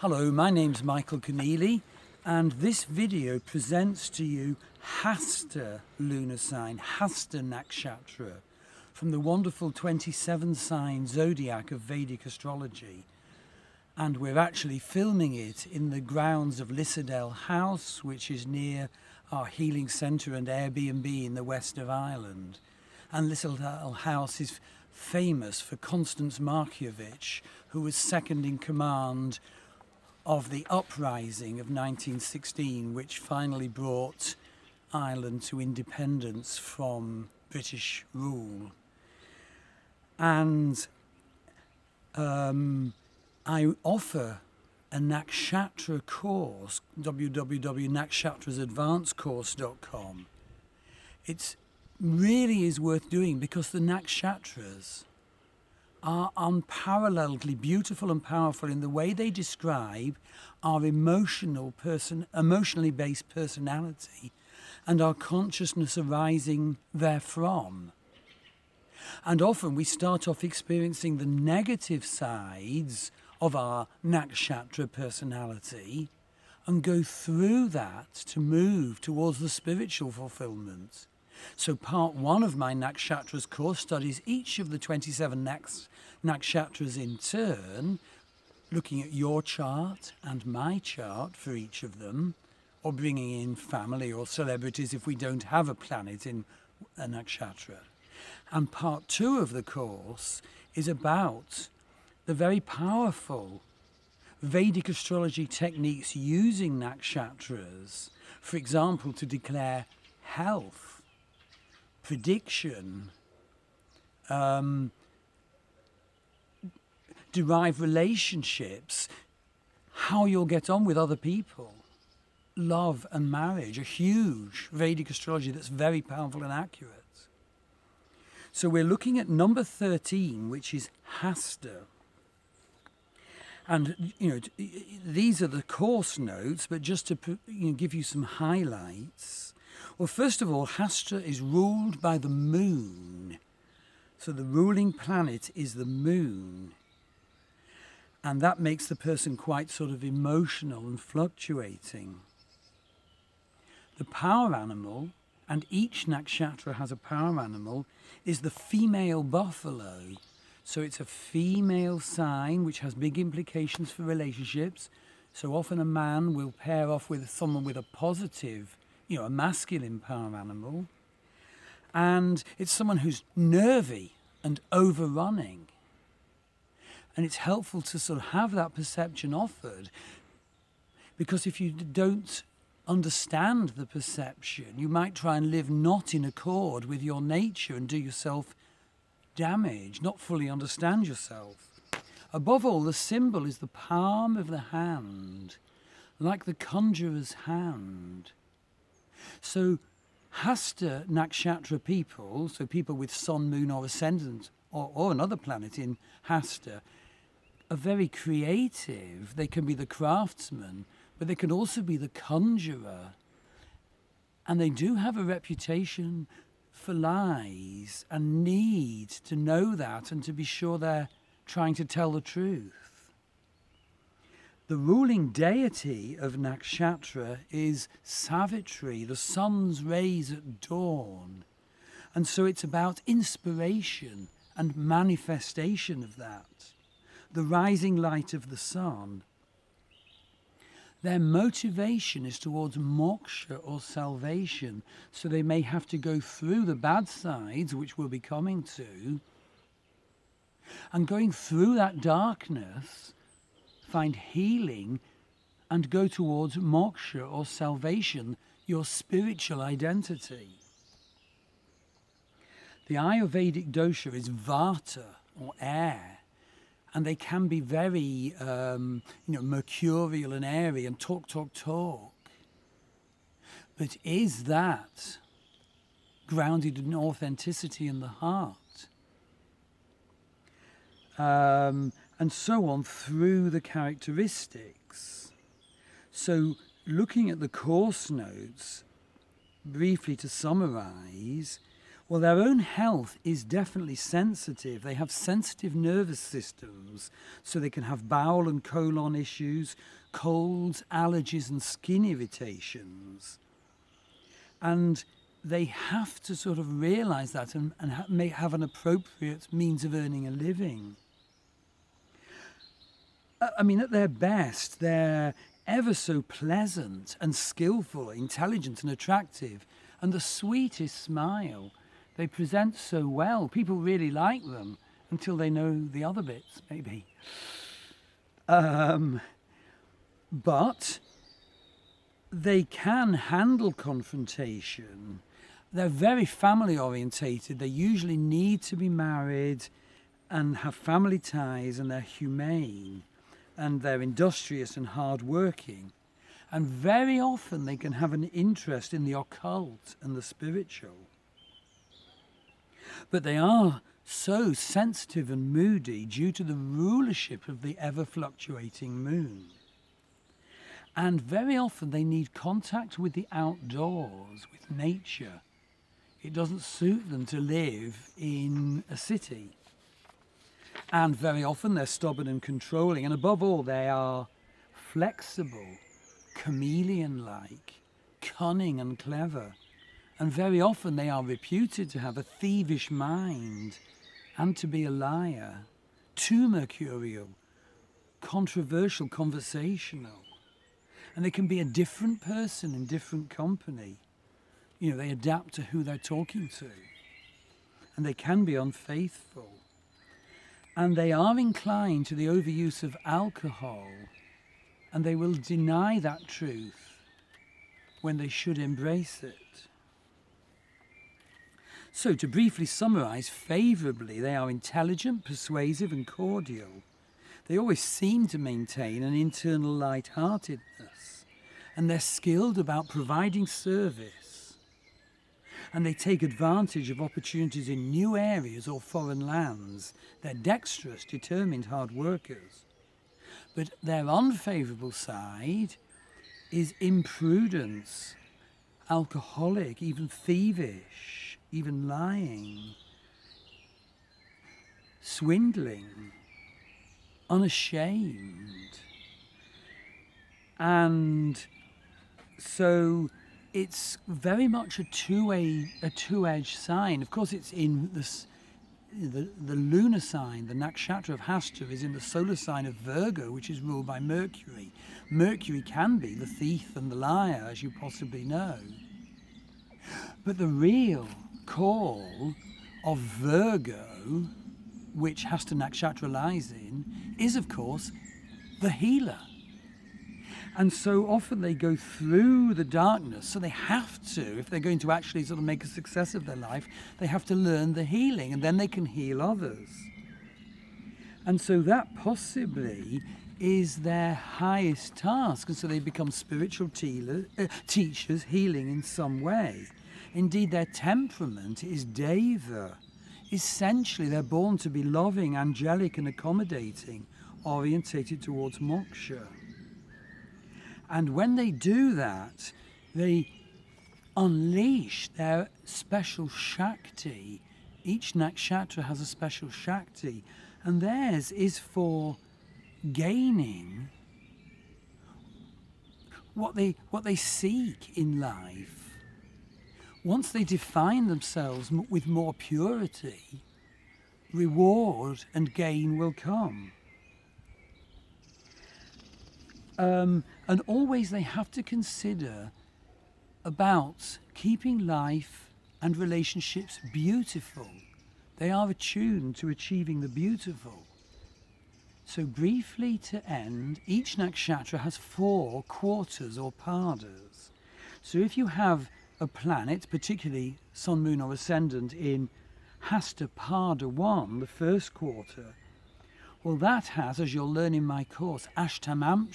Hello, my name's Michael Conneely, and this video presents to you Hasta lunar sign, Hasta Nakshatra, from the wonderful 27-sign zodiac of Vedic astrology. And we're actually filming it in the grounds of Lissadell House, which is near our healing centre and Airbnb in the west of Ireland. And Lissadell House is famous for Constance Markievicz, who was second in command of the uprising of 1916, which finally brought Ireland to independence from British rule. And I offer a Nakshatra course, www.nakshatrasadvancecourse.com. It really is worth doing because the nakshatras are unparalleledly beautiful and powerful in the way they describe our emotionally based personality and our consciousness arising therefrom. And often we start off experiencing the negative sides of our nakshatra personality and go through that to move towards the spiritual fulfillment. So part one of my nakshatras course studies each of the 27 nakshatras in turn, looking at your chart and my chart for each of them, or bringing in family or celebrities if we don't have a planet in a nakshatra. And part two of the course is about the very powerful Vedic astrology techniques using nakshatras, for example, to declare health, prediction, derive relationships, how you'll get on with other people, love and marriage, a huge Vedic astrology that's very powerful and accurate. So we're looking at number 13, which is Hasta. And, these are the course notes, but just to give you some highlights. Well, first of all, Hasta is ruled by the moon. So the ruling planet is the moon. And that makes the person quite sort of emotional and fluctuating. The power animal, and each nakshatra has a power animal, is the female buffalo. So it's a female sign which has big implications for relationships. So often a man will pair off with someone with a positive, a masculine power animal. And it's someone who's nervy and overrunning. And it's helpful to sort of have that perception offered, because if you don't understand the perception, you might try and live not in accord with your nature and do yourself damage, not fully understand yourself. Above all, the symbol is the palm of the hand, like the conjurer's hand. So Hasta Nakshatra people, so people with sun, moon or ascendant or another planet in Hasta, are very creative. They can be the craftsman, but they can also be the conjurer. And they do have a reputation for lies and need to know that and to be sure they're trying to tell the truth. The ruling deity of Nakshatra is Savitri, the sun's rays at dawn. And so it's about inspiration and manifestation of that, the rising light of the sun. Their motivation is towards moksha or salvation, so they may have to go through the bad sides, which we'll be coming to, and going through that darkness, find healing and go towards moksha or salvation, your spiritual identity. The Ayurvedic dosha is vata or air. And they can be very, mercurial and airy and talk. But is that grounded in authenticity in the heart? And so on through the characteristics. So looking at the course notes, briefly to summarize, Well, their own health is definitely sensitive. They have sensitive nervous systems, so they can have bowel and colon issues, colds, allergies, and skin irritations. And they have to sort of realize that and may have an appropriate means of earning a living. I mean, at their best, they're ever so pleasant and skillful, intelligent and attractive, and the sweetest smile. They present so well. People really like them until they know the other bits, maybe. But they can handle confrontation. They're very family orientated. They usually need to be married and have family ties, and they're humane, and they're industrious and hardworking. And very often they can have an interest in the occult and the spiritual. But they are so sensitive and moody due to the rulership of the ever-fluctuating moon. And very often they need contact with the outdoors, with nature. It doesn't suit them to live in a city. And very often they're stubborn and controlling. And above all, they are flexible, chameleon-like, cunning and clever. And very often they are reputed to have a thievish mind and to be a liar, too mercurial, controversial, conversational. And they can be a different person in different company. You know, they adapt to who they're talking to. And they can be unfaithful. And they are inclined to the overuse of alcohol. And they will deny that truth when they should embrace it. So, to briefly summarise, favourably, they are intelligent, persuasive and cordial. They always seem to maintain an internal light-heartedness, and they're skilled about providing service. And they take advantage of opportunities in new areas or foreign lands. They're dexterous, determined hard workers. But their unfavourable side is imprudence, alcoholic, even thievish, even lying, swindling, unashamed. And so it's very much a two-edged sign. Of course, it's in the lunar sign. The nakshatra of Hasta is in the solar sign of Virgo, which is ruled by Mercury. Mercury can be the thief and the liar, as you possibly know. But the real call of Virgo, which Hasta Nakshatra lies in, is of course the healer. And so often they go through the darkness, so they have to, if they're going to actually sort of make a success of their life, they have to learn the healing, and then they can heal others. And so that possibly is their highest task, and so they become spiritual teachers, healing in some way. Indeed, their temperament is Deva. Essentially, they're born to be loving, angelic and accommodating, orientated towards moksha. And when they do that, they unleash their special Shakti. Each nakshatra has a special Shakti, and theirs is for gaining what they seek in life. Once they define themselves with more purity, reward and gain will come. And always they have to consider about keeping life and relationships beautiful. They are attuned to achieving the beautiful. So briefly to end, each nakshatra has 4 quarters or padas. So if you have a planet, particularly Sun, Moon or Ascendant in Hasta Pada 1, the first quarter, well that has, as you'll learn in my course, Hasta Nakshatra.